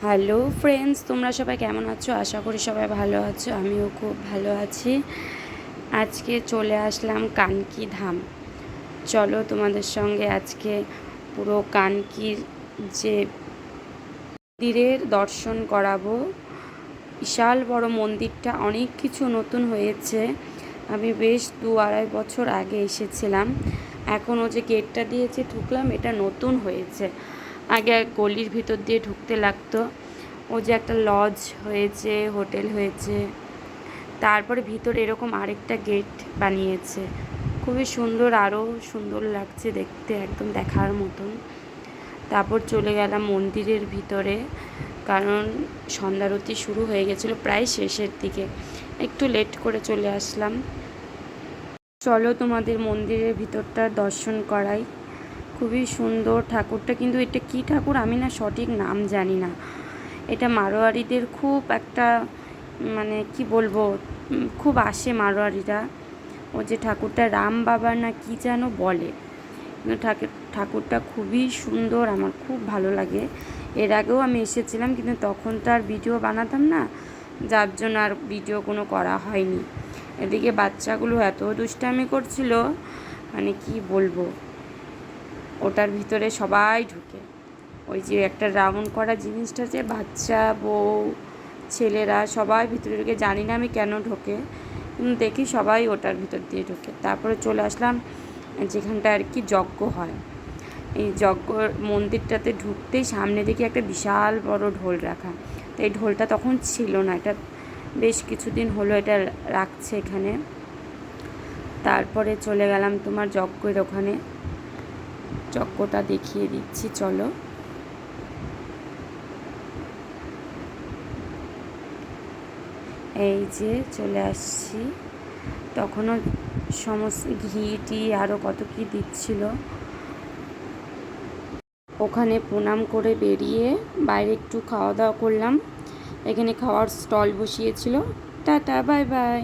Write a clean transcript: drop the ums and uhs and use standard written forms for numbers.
Hello friends, তোমরা সবাই কেমন আছো? আশা করি সবাই ভালো আছো। আমিও খুব ভালো আছি। আজকে চলে আসলাম কানকি ধাম। চলো তোমাদের সঙ্গে আজকে পুরো কানকির যে মন্দিরের দর্শন করাবো। বিশাল বড় মন্দিরটা, অনেক কিছু নতুন হয়েছে। আমি বেশ 2-2.5 বছর আগে এসেছিলাম। এখনও যে গেটটা দিয়েছে ঢুকলাম, এটা নতুন হয়েছে। আগে গলির ভিতর দিয়ে ঢুকতে লাগতো। ও যে একটা লজ হয়েছে, হোটেল হয়েছে, তারপরে ভিতরে এরকম আরেকটা গেট বানিয়েছে। খুবই সুন্দর, আরও সুন্দর লাগছে দেখতে, একদম দেখার মতন। তারপর চলে গেলাম মন্দিরের ভিতরে, কারণ সন্ধ্যারতি শুরু হয়ে গেছিলো প্রায় শেষের দিকে। একটু লেট করে চলে আসলাম। চলো তোমাদের মন্দিরের ভিতরটা দর্শন করাই। খুবই সুন্দর ঠাকুরটা, কিন্তু এটা কী ঠাকুর আমি না সঠিক নাম জানি না। এটা মারোয়ারিদের খুব একটা, মানে কি বলবো, খুব আসে মারোয়ারিরা। ও যে ঠাকুরটা রাম বাবা না কি যেন বলে, কিন্তু ঠাকুরটা খুবই সুন্দর, আমার খুব ভালো লাগে। এর আগেও আমি এসেছিলাম, কিন্তু তখন তো আর ভিডিও বানাতাম না, যার জন্য আর ভিডিও কোনো করা হয়নি। এদিকে বাচ্চাগুলো এত দুষ্টামি করছিল, মানে কি বলবো। ওটার ভিতরে সবাই ঢুকে, ওই যে একটা রাউন্ড করা জিনিসটা, যে বাচ্চা, বউ, ছেলেরা সবাই ভিতরে ঢুকে। জানি না আমি কেন ঢোকে, কিন্তু দেখি সবাই ওটার ভিতর দিয়ে ঢোকে। তারপরে চলে আসলাম যেখানটা আর কি যজ্ঞ হয়। এই যজ্ঞ মন্দিরটাতে ঢুকতেই সামনে দেখি একটা বিশাল বড় ঢোল রাখা। তো এই ঢোলটা তখন ছিল না, এটা বেশ কিছুদিন হলো এটা রাখছে এখানে। তারপরে চলে গেলাম তোমার যজ্ঞের ওখানে, যজ্ঞটা দেখিয়ে দিচ্ছি চলো। এই যে চলে আসছি, তখনও সমস্ত ঘি টি আরও কত কী দিচ্ছিল। ওখানে প্রণাম করে বেরিয়ে বাইরে একটু খাওয়া দাওয়া করলাম। এখানে খাওয়ার স্টল বসিয়েছিল। Ta-ta, bye by.